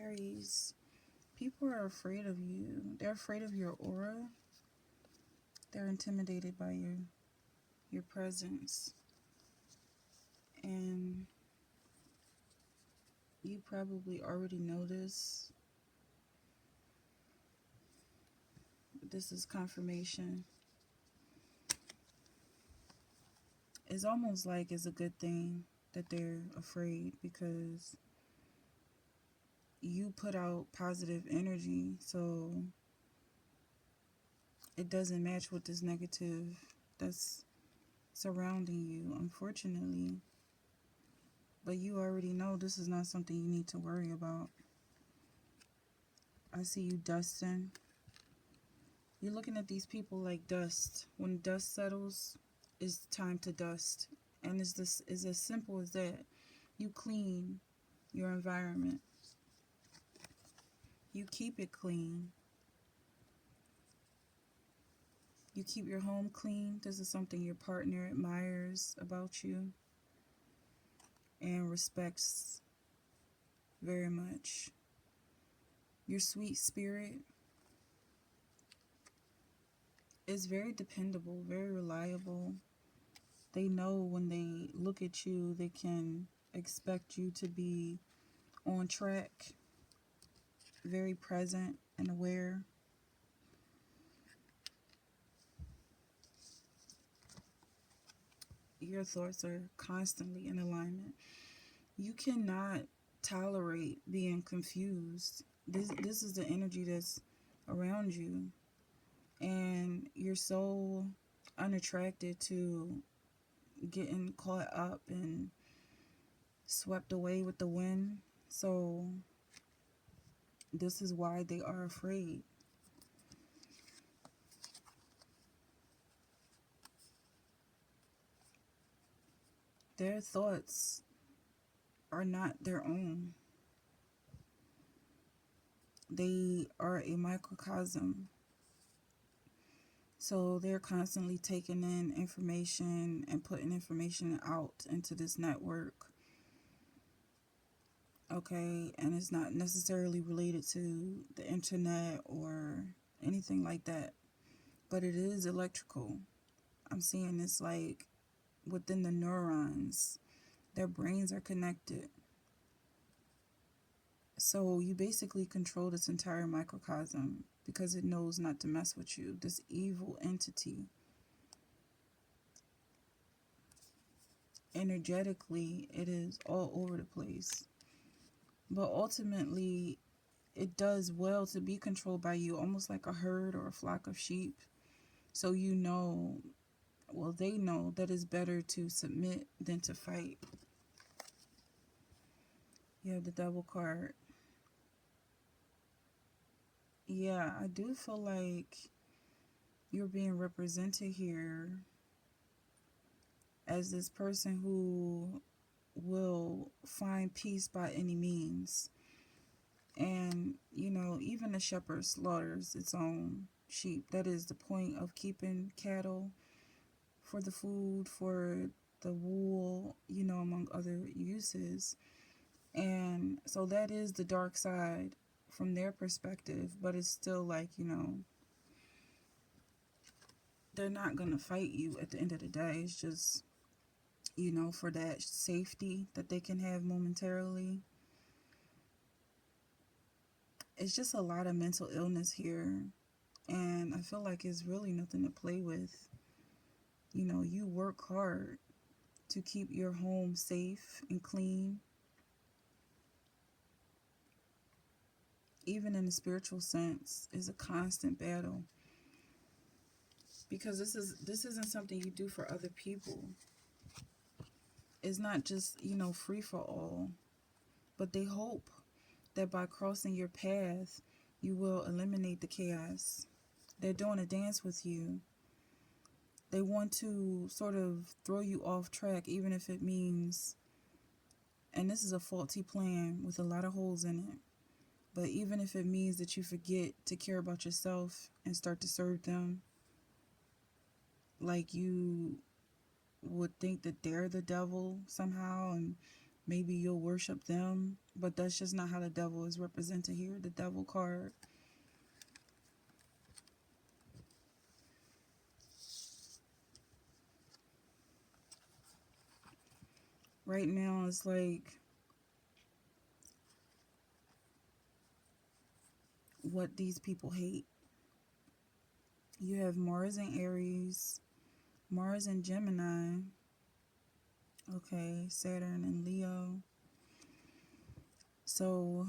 Aries, people are afraid of you. They're afraid of your aura. They're intimidated by your presence. And you probably already know this. This is confirmation. It's almost like it's a good thing that they're afraid because you put out positive energy, so it doesn't match with this negative that's surrounding you, unfortunately. But you already know this is not something you need to worry about. I see you dusting. You're looking at these people like dust. When dust settles, it's time to dust. And it's as simple as that. You clean your environment. You keep it clean. You keep your home clean. This is something your partner admires about you and respects very much. Your sweet spirit is very dependable, very reliable. They know when they look at you, they can expect you to be on track, very present and aware. Your thoughts are constantly in alignment. You cannot tolerate being confused. This is the energy that's around you. And you're so unattracted to getting caught up and swept away with the wind. So this is why they are afraid. Their thoughts are not their own. They are a microcosm. So they're constantly taking in information and putting information out into this network. Okay, and it's not necessarily related to the internet or anything like that. But it is electrical. I'm seeing this like within the neurons. Their brains are connected. So you basically control this entire microcosm because it knows not to mess with you. This evil entity. Energetically, it is all over the place. But ultimately, it does well to be controlled by you, almost like a herd or a flock of sheep. So you know, well, they know that it's better to submit than to fight. You have the Devil card. Yeah, I do feel like you're being represented here as this person who will find peace by any means. And, you know, even the shepherd slaughters its own sheep. That is the point of keeping cattle, for the food, for the wool, you know, among other uses. And so that is the dark side from their perspective, but it's still like, you know, they're not going to fight you at the end of the day. It's just, you know, for that safety that they can have momentarily. It's just a lot of mental illness here. And I feel like it's really nothing to play with. You know, you work hard to keep your home safe and clean. Even in the spiritual sense, is a constant battle. Because this isn't something you do for other people. It's not just, you know, free for all. But they hope that by crossing your path, you will eliminate the chaos. They're doing a dance with you. They want to sort of throw you off track, even if it means, and this is a faulty plan with a lot of holes in it, but even if it means that you forget to care about yourself and start to serve them, like you would think that they're the devil somehow, and Maybe you'll worship them, but that's just not how the devil is represented here. The devil card. Right now, it's like what these people hate. You have Mars and Aries, Mars and Gemini, okay, Saturn and Leo. So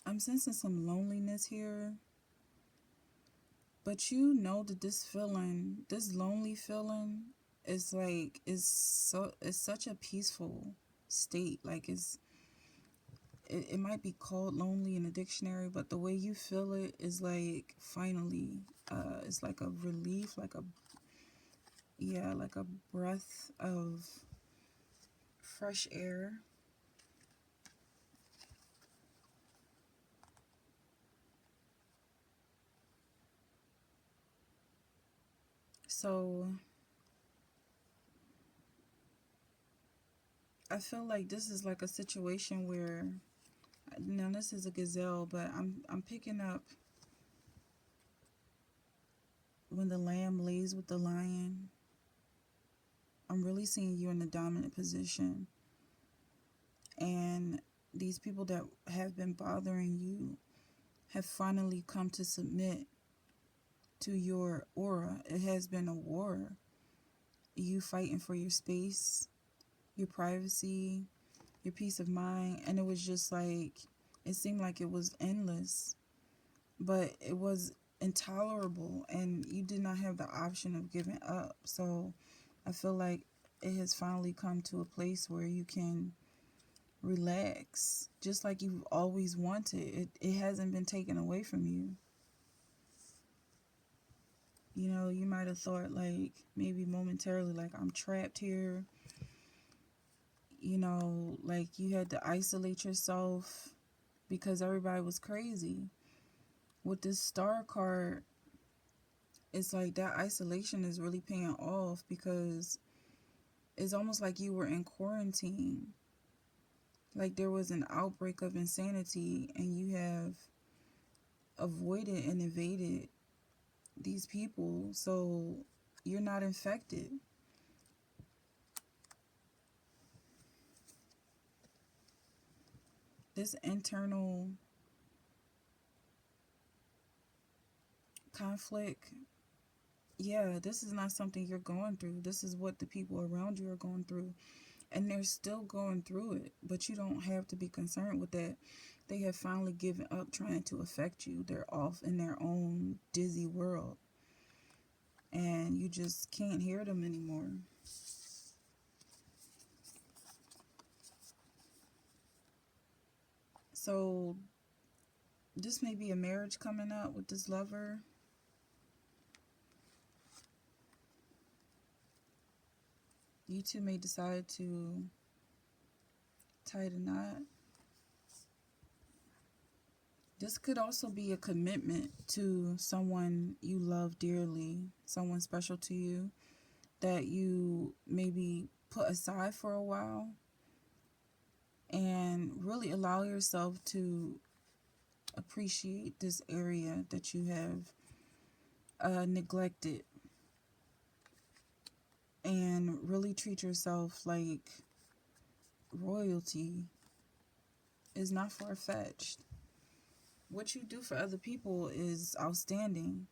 I'm sensing some loneliness here. But you know that this feeling, this lonely feeling, is like it's such a peaceful state. Like it might be called lonely in a dictionary, but the way you feel it is like finally, it's like a relief, like a breath of fresh air. So I feel like this is like a situation where, now this is a gazelle, but I'm picking up when the lamb lays with the lion. I'm really seeing you in the dominant position. And these people that have been bothering you have finally come to submit to your aura. It has been a war. You fighting for your space, your privacy, your peace of mind. And it was just like, it seemed like it was endless. But it was intolerable. And you did not have the option of giving up. So I feel like it has finally come to a place where you can relax, just like you've always wanted. It hasn't been taken away from you. You know, you might have thought, like, maybe momentarily, like, I'm trapped here. You know, like, you had to isolate yourself because everybody was crazy. With this star card, it's like that isolation is really paying off, because it's almost like you were in quarantine. Like there was an outbreak of insanity, and you have avoided and evaded these people, so you're not infected. This internal conflict, yeah, this is not something you're going through. This is what the people around you are going through, and they're still going through it, but you don't have to be concerned with that. They have finally given up trying to affect you. They're off in their own dizzy world, and you just can't hear them anymore. So this may be a marriage coming up with this lover. You two may decide to tie the knot. This could also be a commitment to someone you love dearly, someone special to you that you maybe put aside for a while, and really allow yourself to appreciate this area that you have neglected, and really treat yourself like royalty. Is not far-fetched. What you do for other people is outstanding.